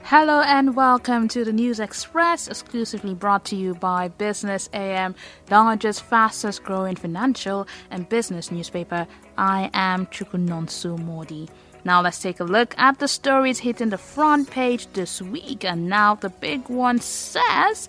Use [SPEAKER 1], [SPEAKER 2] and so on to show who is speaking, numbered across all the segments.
[SPEAKER 1] Hello and welcome to the News Express, exclusively brought to you by Business AM, the largest, fastest growing financial and business newspaper. I am Chukunonsu Modi. Now let's take a look at the stories hitting the front page this week. And now the big one says,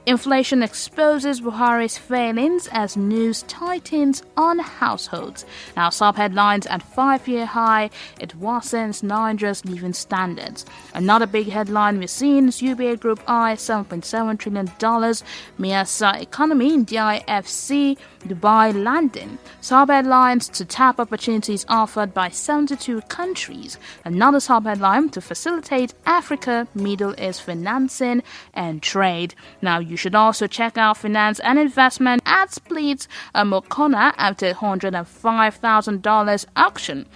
[SPEAKER 1] inflation exposes Buhari's failings as news tightens on households. Now, sub-headlines at 5-year high, it worsens Nigeria's living standards. Another big headline we're seeing is UBA Group eyes $7.7 trillion, Miasa economy in DIFC, Dubai landing. Sub-headlines to tap opportunities offered by 72 countries. Another sub-headline to facilitate Africa, Middle East financing and trade. Now, you should also check out finance and investment at splits Mokona after $105,000 auction.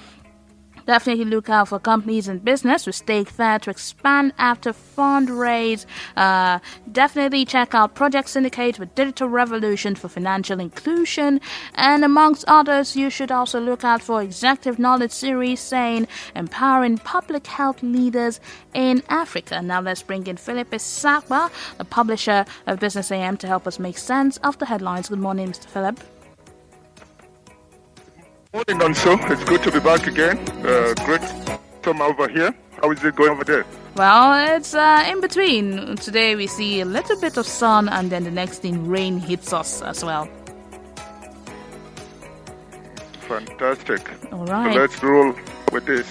[SPEAKER 1] Definitely look out for companies and business with stake there to expand after fundraise. Definitely check out Project Syndicate with Digital Revolution for financial inclusion. And amongst others, you should also look out for Executive Knowledge Series saying empowering public health leaders in Africa. Now let's bring in Philip Isakba, the publisher of Business AM, to help us make sense of the headlines. Good morning, Mr. Philip.
[SPEAKER 2] Morning, Nonso. It's good to be back again. Great summer over here. How is it going over there?
[SPEAKER 1] Well, it's in between. Today we see a little bit of sun and then the next thing, rain hits us as well.
[SPEAKER 2] Fantastic.
[SPEAKER 1] All right.
[SPEAKER 2] So let's roll with this.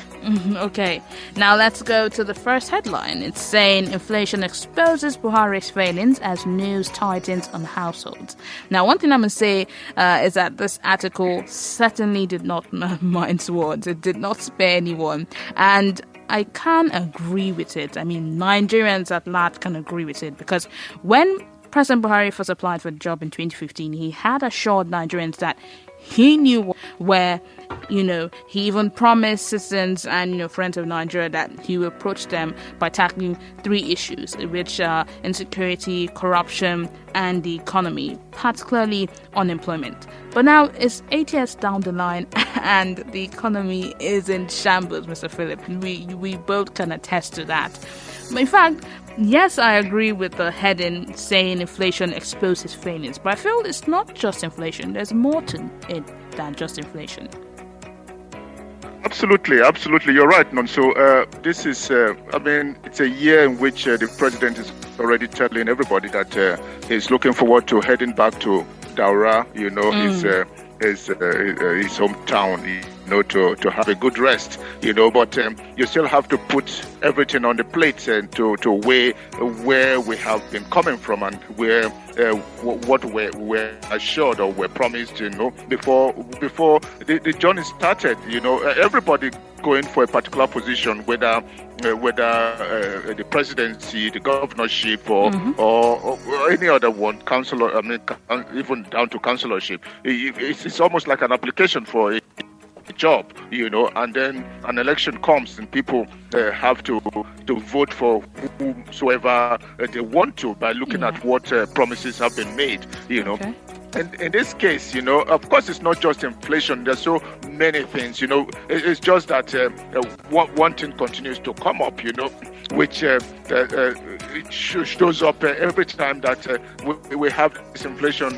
[SPEAKER 1] Okay. Now let's go to the first headline. It's saying inflation exposes Buhari's failings as news tightens on households. Now, one thing I'm going to say is that this article certainly did not mince words. It did not spare anyone. And I can agree with it. I mean, Nigerians at large can agree with it, because when President Buhari first applied for the job in 2015, he had assured Nigerians that he knew where, he even promised citizens and, friends of Nigeria that he would approach them by tackling 3 issues, which are insecurity, corruption, and the economy, particularly unemployment. But now it's 8 years down the line and the economy is in shambles, Mr. Philip. We both can attest to that. In fact, yes, I agree with the heading saying inflation exposes failings, but I feel it's not just inflation. There's more to it than just inflation.
[SPEAKER 2] Absolutely. You're right, Nonso. This is, it's a year in which the president is already telling everybody that he's looking forward to heading back to Daura, his hometown, to have a good rest, but you still have to put everything on the plate and to weigh where we have been coming from and where what we're assured or we're promised, before the journey started. Everybody going for a particular position, whether the presidency, the governorship, or any other one, councillor, even down to councillorship. It's almost like an application for a job, and then an election comes and people have to vote for whomsoever they want to by looking at what promises have been made,
[SPEAKER 1] Okay.
[SPEAKER 2] And in this case, of course, it's not just inflation. There's so many things, It's just that one thing continues to come up, which it shows up every time that we have this inflation,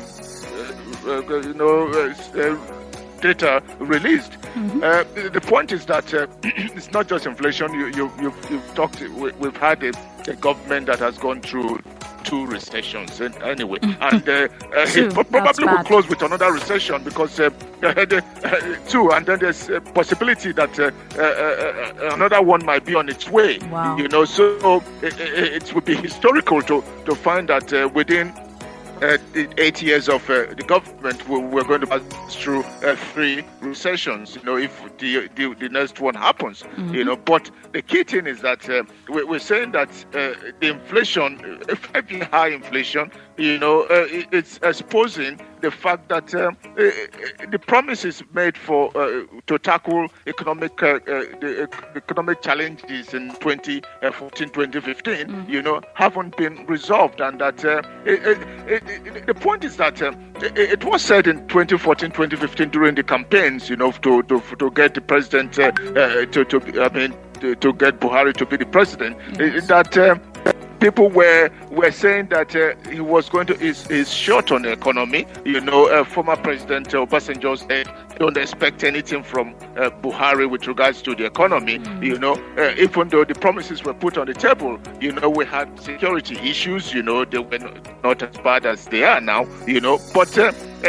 [SPEAKER 2] data released. The point is that it's not just inflation. You've talked. We've had a government that has gone through 2 recessions anyway, and it probably will close with another recession because 2, and then there's a possibility that another one might be on its way.
[SPEAKER 1] Wow.
[SPEAKER 2] So it would be historical to find that within 8 years of the government, we're going to pass through 3 recessions, if the next one happens, But the key thing is that we're saying that the inflation, very high inflation, it's exposing the fact that the promises made for to tackle economic challenges in 2014, 2015, haven't been resolved, and that the point is that it was said in 2014, 2015 during the campaigns, to get the president to get Buhari to be the president, that people were saying that he was going to is short on the economy. Former President Obasanjo said, don't expect anything from Buhari with regards to the economy. Even though the promises were put on the table, we had security issues. They were not as bad as they are now. But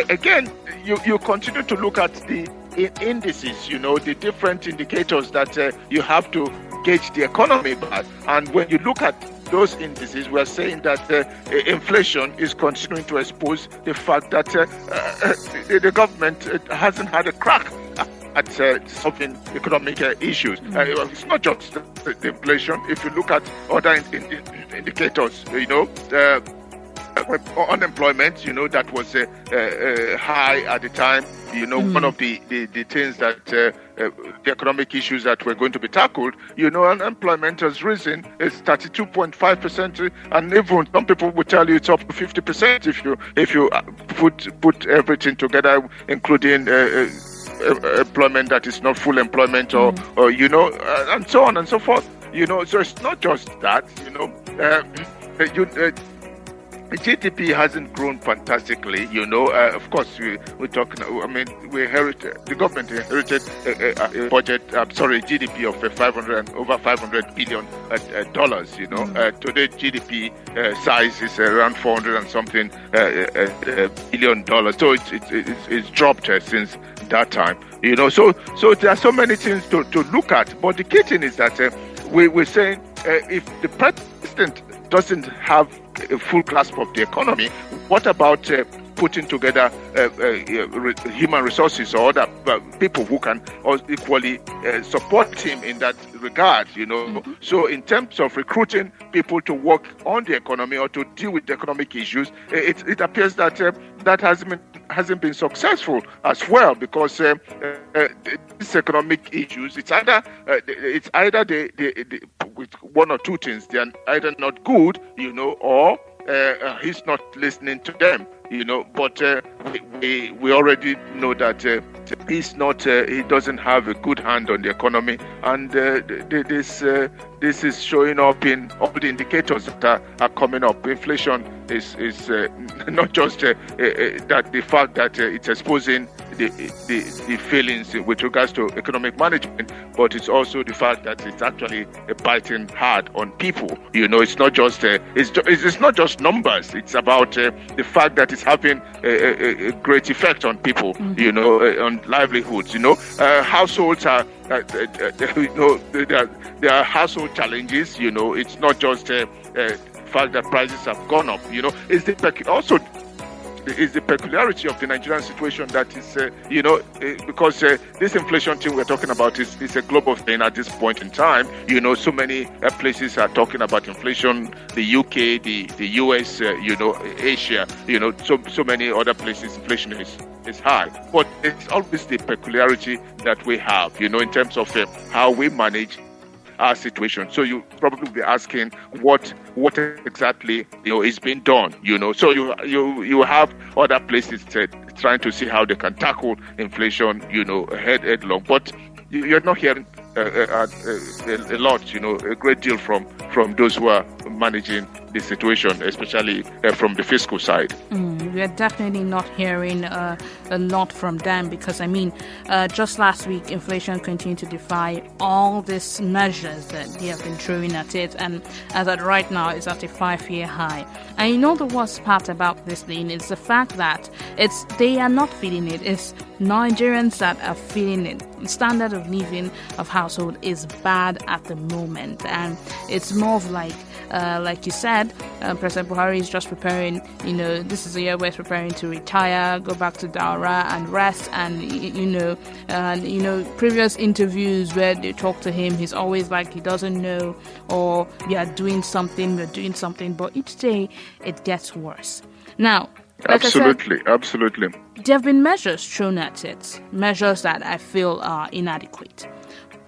[SPEAKER 2] again, you continue to look at the indices. The different indicators that you have to gauge the economy by, and when you look at those indices, we are saying that inflation is continuing to expose the fact that the government hasn't had a crack at solving economic issues. It's not just the inflation. If you look at other indicators, unemployment, that was high at the time. One of the things that the economic issues that were going to be tackled, unemployment has risen. It's 32.5%, and even some people would tell you it's up to 50% if you put everything together, including employment that is not full employment, or and so on and so forth. So it's not just that. The GDP hasn't grown fantastically, of course, we're talking, the government inherited a budget, GDP of over $500 billion. Today, GDP size is around 400 and something billion dollars. So it's dropped since that time, So there are so many things to look at. But the key thing is that we're saying if the president doesn't have a full grasp of the economy, what about putting together human resources or other people who can equally support him in that regard, So in terms of recruiting people to work on the economy or to deal with the economic issues, it appears that that hasn't been successful as well, because these economic issues, it's either with one or two things. They are either not good, or he's not listening to them, But we already know that he's not. He doesn't have a good hand on the economy, and this is showing up in all the indicators that are coming up. Inflation is not just that the fact that it's exposing the failings with regards to economic management, but it's also the fact that it's actually biting hard on people. It's not just it's not just numbers. It's about the fact that it's having a great effect on people. On livelihoods. Households are. There are household challenges. It's not just the fact that prices have gone up. It's the peculiarity of the Nigerian situation that is, because this inflation thing we're talking about is a global thing at this point in time. So many places are talking about inflation, the UK, the US, Asia, so many other places, inflation is high. But it's always the peculiarity that we have, in terms of how we manage our situation. So you probably be asking what exactly is being done. So you have other places trying to see how they can tackle inflation. Headlong, but you're not hearing a lot. A great deal from those who are managing the situation, especially from the fiscal side.
[SPEAKER 1] We are definitely not hearing a lot from them, because just last week inflation continued to defy all these measures that they have been throwing at it, and as at right now it's at a 5-year high. And the worst part about this thing is the fact that they are not feeling it. It's Nigerians that are feeling it. The standard of living of household is bad at the moment, and it's more of like you said, President Buhari is just preparing. This is a year where he's preparing to retire, go back to Daura and rest. And previous interviews where they talk to him, he's always like he doesn't know, or we are doing something. But each day it gets worse. Now, like
[SPEAKER 2] absolutely.
[SPEAKER 1] There have been measures thrown at it, measures that I feel are inadequate.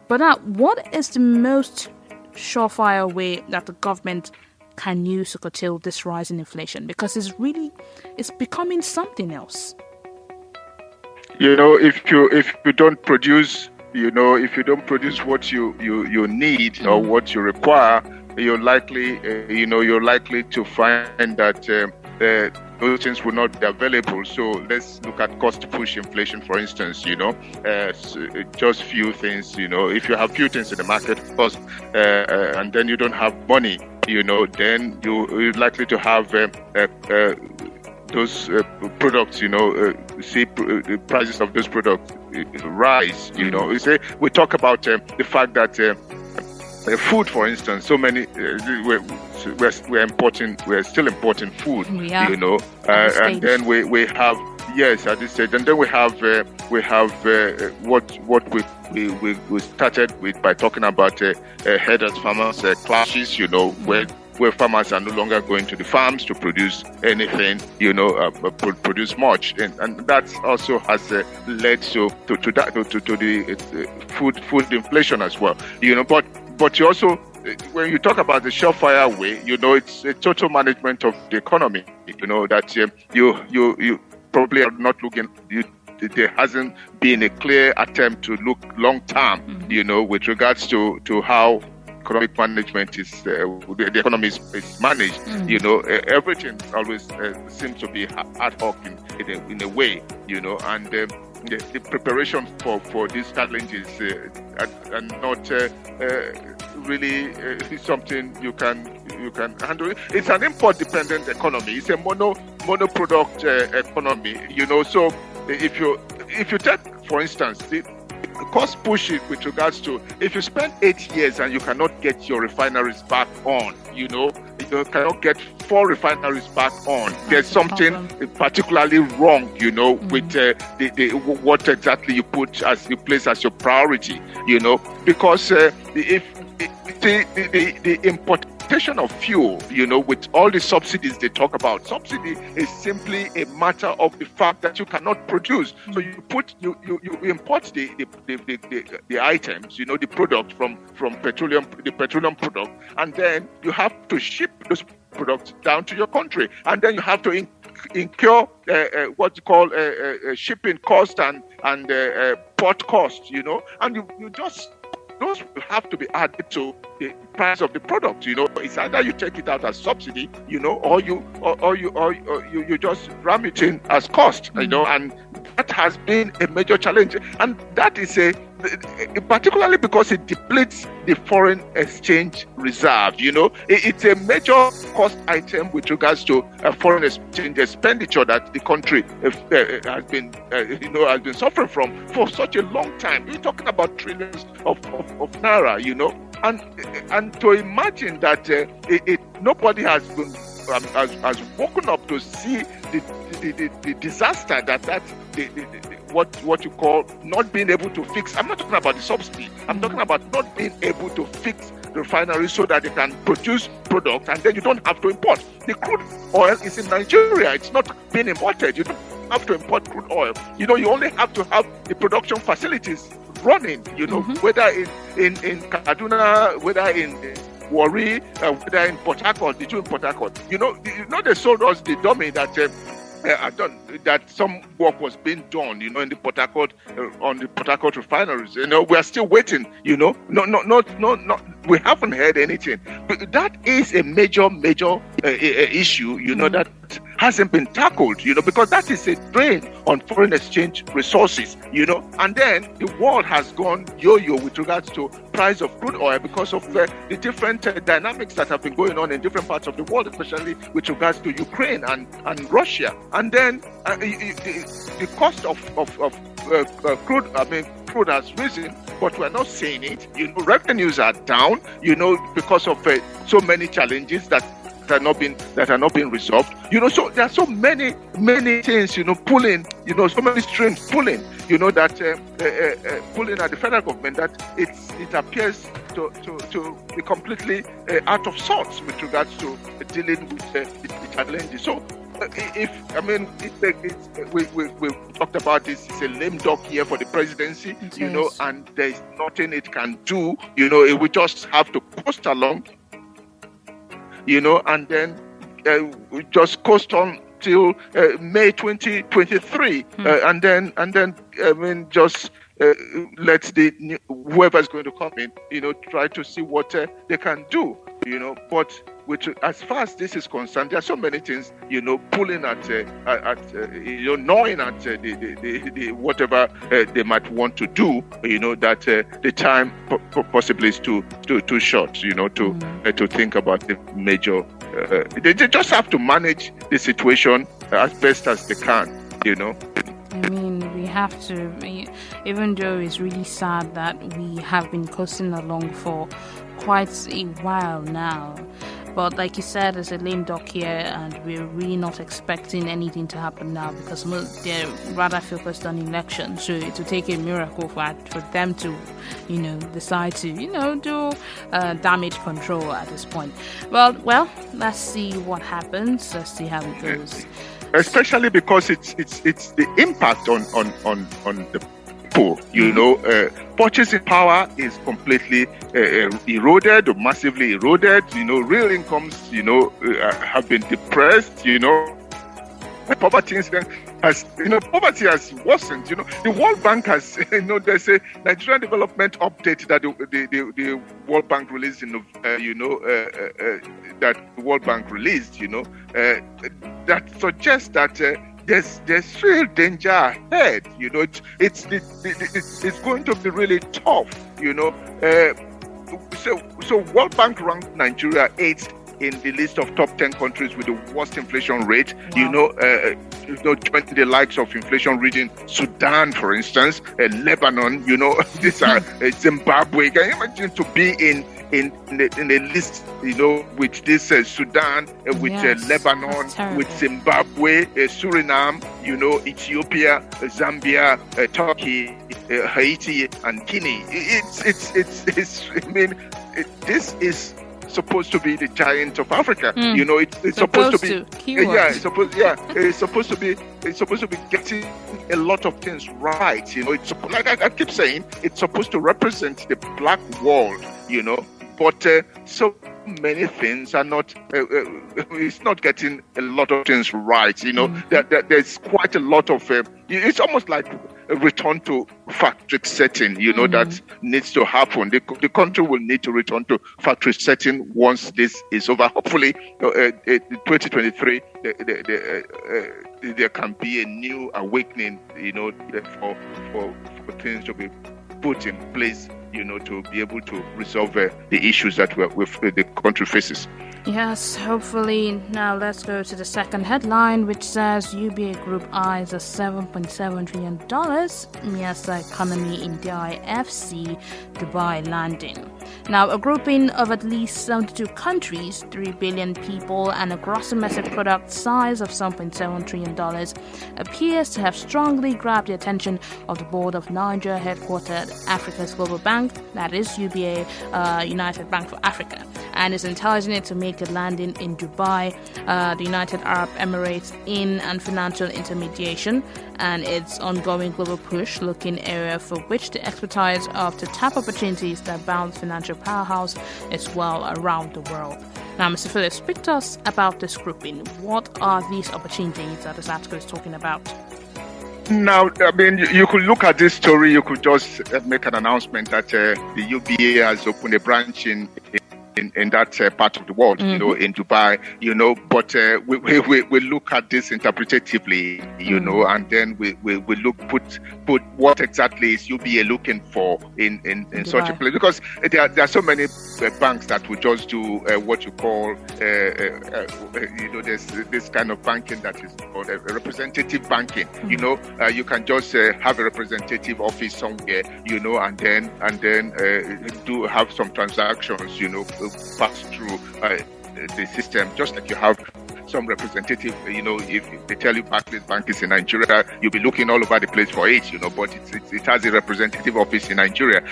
[SPEAKER 1] But now, what is the most surefire way that the government can use to curtail this rise in inflation? Because it's becoming something else.
[SPEAKER 2] If you don't produce if you don't produce what you need or what you require, you're likely to find that those things will not be available. So let's look at cost push inflation, for instance. Just few things. If you have few things in the market, of course, and then you don't have money, then you're likely to have those products, see the prices of those products rise. We talk about the fact that food, for instance, so many we're still importing food. And then we have at this stage, and then we have what we started with by talking about herders farmers clashes. Where farmers are no longer going to the farms to produce anything, produce much, and that also has led to the food inflation as well. But you also, when you talk about the surefire way, it's a total management of the economy. That you probably are not looking. There hasn't been a clear attempt to look long term. With regards to how economic management is the economy is managed. Everything always seems to be ad hoc in a way. And the preparation for these challenges are not really something you can handle. It's an import dependent economy. It's a mono product economy. So if you take, for instance, the cost push it with regards to, if you spend 8 years and you cannot get your refineries back on, you cannot get 4 refineries back on. There's something particularly wrong, with the what exactly you place as your priority, because if the importation of fuel, with all the subsidies they talk about, subsidy is simply a matter of the fact that you cannot produce. So you import the items, the product from the petroleum product, and then you have to ship those products down to your country, and then you have to incur what you call shipping cost and port cost, and you just, those will have to be added to the price of the product. It's either you take it out as subsidy, or you just ram it in as cost, and that has been a major challenge, and that is particularly because it depletes the foreign exchange reserve. It's a major cost item with regards to foreign exchange expenditure that the country has been suffering from for such a long time. We're talking about trillions of naira, and to imagine that nobody has been has woken up to see the disaster that what you call not being able to fix. I'm not talking about the subsidy. I'm talking about not being able to fix the refineries so that they can produce product, and then you don't have to import. The crude oil is in Nigeria. It's not being imported. You don't have to import crude oil. You only have to have the production facilities running. Whether in Kaduna, whether in Warri, whether in Port Harcourt, the two in Port Harcourt. They sold us the dummy that that some work was being done, in the Port Harcourt, on the Port Harcourt refineries. We are still waiting. No, we haven't heard anything. But that is a major issue. That hasn't been tackled. Because that is a drain on foreign exchange resources. And then the world has gone yo-yo with regards to price of crude oil because of the different dynamics that have been going on in different parts of the world, especially with regards to Ukraine and Russia. And then the cost of crude has risen, but we're not seeing it. Revenues are down, because of so many challenges that are not being resolved. So there are so many things, pulling, so many strings pulling, that pulling at the federal government, that it appears to be completely out of sorts with regards to dealing with the challenges. So we talked about this. It's a lame duck year for the presidency, and there's nothing it can do. It will just have to coast along, and then we just coast on till May 2023, and then just let whoever's going to come in, try to see what they can do, But as far as this is concerned, there are so many things, pulling at gnawing at the whatever they might want to do, that the time possibly is too short, to think about the major. They just have to manage the situation as best as they can,
[SPEAKER 1] I mean, we have to, even though it's really sad that we have been coasting along for quite a while now. But like you said, there's a lame duck here, and we're really not expecting anything to happen now because they're rather focused on elections. So it will take a miracle for them to, decide to, do damage control at this point. Well, let's see what happens. Let's see how it goes.
[SPEAKER 2] Especially because it's the impact on the people, purchasing power is completely eroded or massively eroded. Real incomes, have been depressed. Poverty has worsened. The World Bank has, there's a Nigerian development update that the World Bank released that the World Bank released, that suggests that there's real danger ahead. It's going to be really tough. So World Bank ranked Nigeria 8th in the list of top 10 countries with the worst inflation rate. Wow. Joining the likes of inflation region Sudan, for instance, Lebanon. These are Zimbabwe. Can you imagine to be in the list, with this Sudan, with Lebanon, with Zimbabwe, Suriname, Ethiopia, Zambia, Turkey, Haiti, and Guinea. This is supposed to be the giant of Africa. It's supposed to be. It's supposed to be getting a lot of things right. It's like I keep saying, it's supposed to represent the black world. But so many things are not. It's not getting a lot of things right. There's quite a lot of. It's almost like a return to factory setting. That needs to happen. The country will need to return to factory setting once this is over. Hopefully, 2023, there can be a new awakening. For things to be put in place. To be able to resolve the issues that the country faces.
[SPEAKER 1] Yes, hopefully. Now let's go to the second headline, which says UBA Group eyes a $7.7 trillion Miasa economy in DIFC Dubai landing. Now, a grouping of at least 72 countries, 3 billion people, and a gross domestic product size of $7.7 trillion appears to have strongly grabbed the attention of the board of Niger headquartered Africa's Global Bank, that is UBA, United Bank for Africa, and is encouraging it to make a landing in Dubai, the United Arab Emirates, in and financial intermediation, and its ongoing global push looking area for which the expertise of to tap opportunities that bound financial powerhouse is well around the world. Now, Mr. Phillips, speak to us about this grouping. What are these opportunities that this article is talking about?
[SPEAKER 2] Now, you could look at this story, you could just make an announcement that the UBA has opened a branch in that part of the world, in Dubai, but we look at this interpretatively, and then we put what exactly is UBA looking for in such a place, because there are so many banks that will just do what you call, there's this kind of banking that is called a representative banking. You can just have a representative office somewhere, and then do have some transactions, pass through the system, just like you have some representative, if they tell you Barclays Bank is in Nigeria, you'll be looking all over the place for it, but it has a representative office in Nigeria,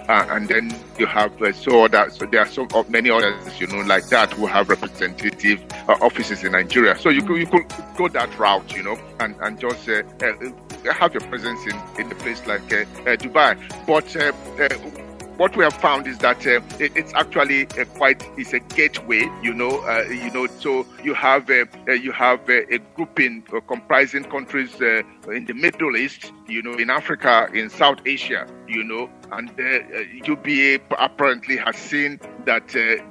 [SPEAKER 2] and then you have so there are many others, like that, who have representative offices in Nigeria. So you could go that route, and just have your presence in a place like Dubai. But what we have found is that it's actually it's a gateway, so you have a grouping comprising countries in the Middle East, in Africa, in South Asia, and UBA apparently has seen that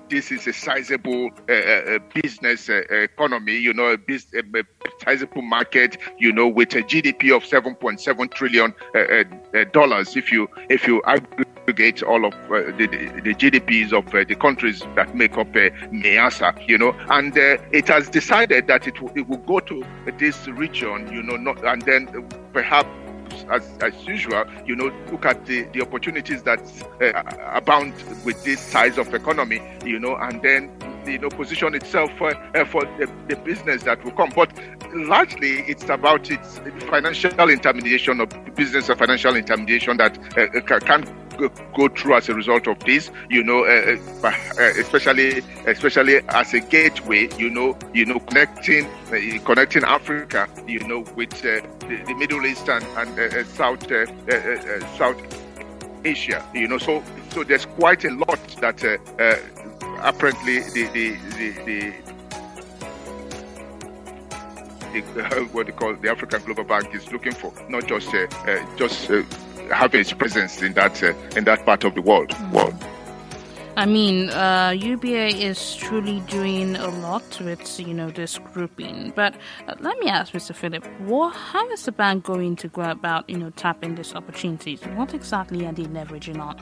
[SPEAKER 2] this is a sizable business economy, a sizable market, with a GDP of $7.7 trillion dollars. If you aggregate all of the GDPs of the countries that make up MEASA, and it has decided that it will go to this region, and then perhaps as usual, look at the opportunities that abound with this size of economy, and then position itself for the business that will come. But largely, it's about its financial intermediation, of business and financial intermediation that can go through as a result of this, especially as a gateway, connecting Africa, with the Middle East and South Asia, so there's quite a lot that apparently what they call the African Global Bank is looking for, not just having its presence in that part of the world.
[SPEAKER 1] I mean, UBA is truly doing a lot with, this grouping. But let me ask Mr. Philip, how is the bank going to go about, tapping these opportunities? What exactly are they leveraging on?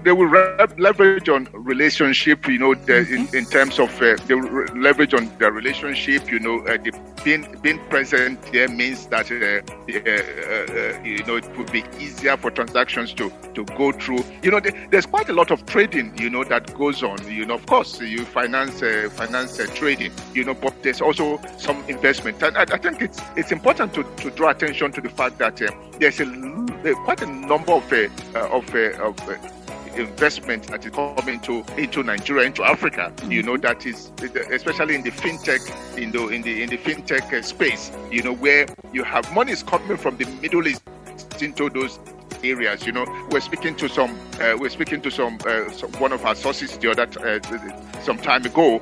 [SPEAKER 2] They will leverage on relationship, in terms of they will leverage on their relationship, being present there means that it would be easier for transactions to go through. There's quite a lot of trading, that goes on. Of course, you finance trading, but there's also some investment. And I think it's important to draw attention to the fact that there's quite a number of investment that is coming into Nigeria, into Africa. That is especially in the fintech, in the fintech space. Where you have monies coming from the Middle East into those areas. We're speaking to some one of our sources the other some time ago.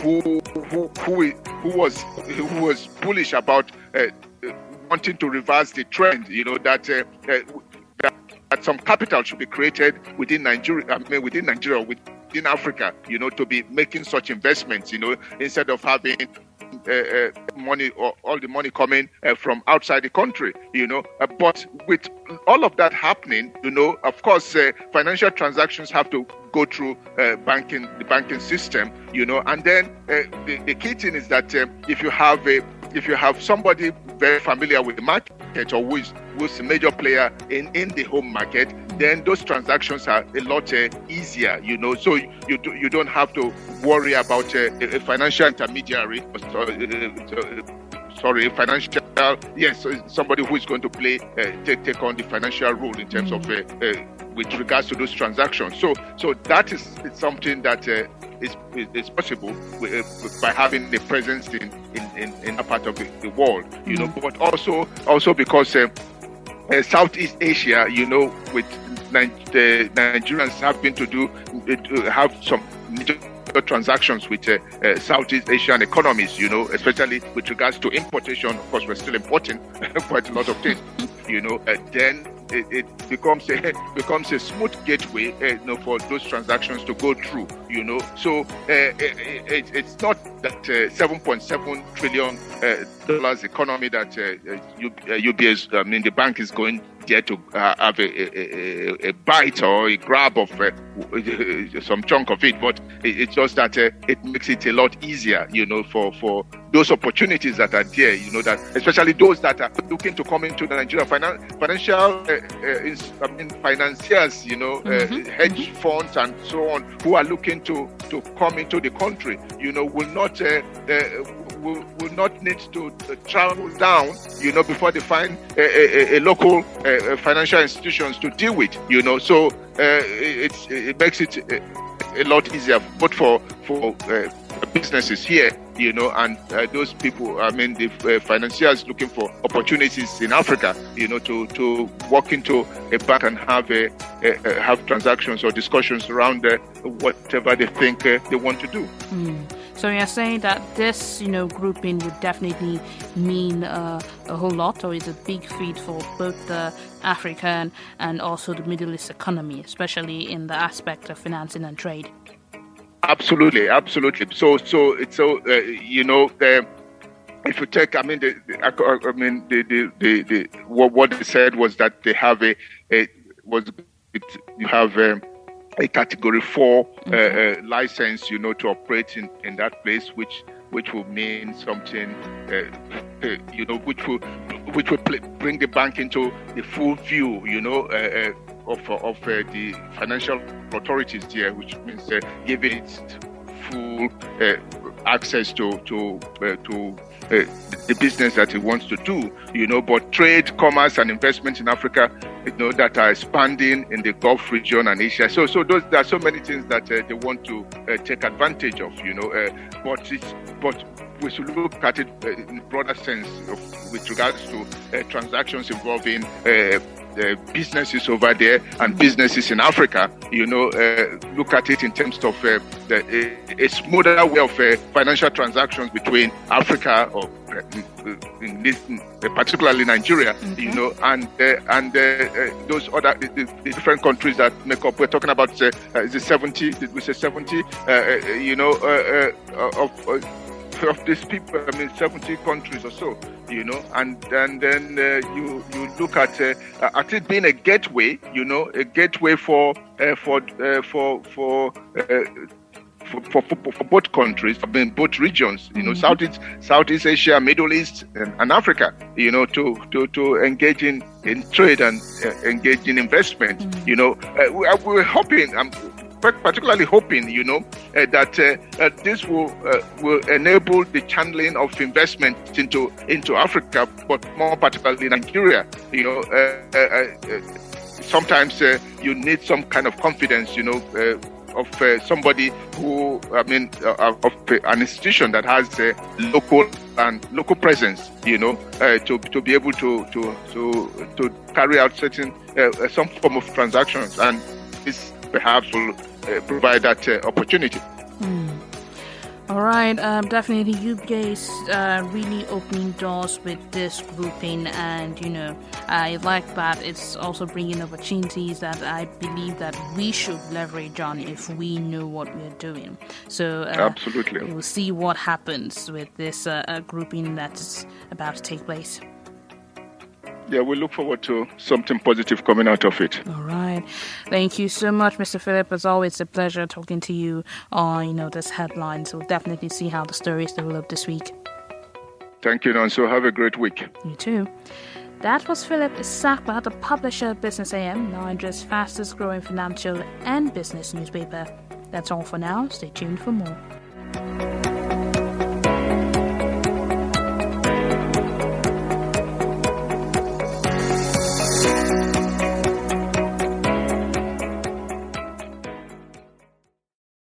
[SPEAKER 2] Who was bullish about wanting to reverse the trend. That some capital should be created within Nigeria, within Africa, to be making such investments, instead of having money or all the money coming from outside the country, but with all of that happening, of course, financial transactions have to go through the banking system, and then the key thing is that if you have somebody very familiar with the market or who's a major player in the home market, then those transactions are a lot easier, so you don't have to worry about a financial intermediary, somebody who is going to take on the financial role in terms of with regards to those transactions. So that is something that is possible by having a presence in a part of the world, but also because Southeast Asia, with the Nigerians have some transactions with Southeast Asian economies, especially with regards to importation. Of course, we're still importing quite a lot of things, then it becomes a smooth gateway, for those transactions to go through, So it's not that $7.7 trillion dollars economy that UBS, the bank is going there to have a bite or a grab of some chunk of it, but it's just that it makes it a lot easier, for those opportunities that are there, that especially those that are looking to come into Nigeria, financial financiers, hedge funds and so on, who are looking to come into the country, will not need to travel down, before they find a local financial institutions to deal with, So it makes it a lot easier, both for businesses here and those people, the financiers looking for opportunities in Africa, to walk into a bank and have transactions or discussions around whatever they think they want to do.
[SPEAKER 1] So you're saying that this, grouping would definitely mean a whole lot, or is a big feat for both the African and also the Middle East economy, especially in the aspect of financing and trade?
[SPEAKER 2] Absolutely. So it's if you take, what they said was that they have a Category 4 license, to operate in that place, which will mean something, which will bring the bank into the full view, of the financial authorities here, which means giving it full access to the business that it wants to do, but trade, commerce, and investment in Africa, that are expanding in the Gulf region and Asia. So there are so many things that they want to take advantage of, but we should look at it in a broader sense with regards to transactions involving businesses over there and businesses in Africa. Look at it in terms of a smoother way of financial transactions between Africa, or particularly Nigeria, and those other the different countries that make up. We're talking about the 70. Did we say 70? Of these people, 70 countries or so, and then you look at it being a gateway, a gateway for both countries, both regions, Southeast Asia, Middle East, and Africa, to engage in trade and engage in investment. We're hoping. Particularly hoping, that this will enable the channeling of investment into Africa, but more particularly Nigeria. Sometimes you need some kind of confidence, of somebody who, of an institution that has local presence, to be able to carry out some form of transactions, and this perhaps will provide that opportunity.
[SPEAKER 1] All right, definitely you guys really opening doors with this grouping, and I like that it's also bringing opportunities that I believe that we should leverage on if we know what we're doing. So
[SPEAKER 2] absolutely,
[SPEAKER 1] we'll see what happens with this grouping that's about to take place.
[SPEAKER 2] Yeah, we look forward to something positive coming out of it.
[SPEAKER 1] All right. Thank you so much, Mr. Philip. As always, a pleasure talking to you on, this headline. So we'll definitely see how the stories develop this week.
[SPEAKER 2] Thank you, Nonso. Have a great week.
[SPEAKER 1] You too. That was Philip Isakba, the publisher of Business AM, Nigeria's fastest growing financial and business newspaper. That's all for now. Stay tuned for more.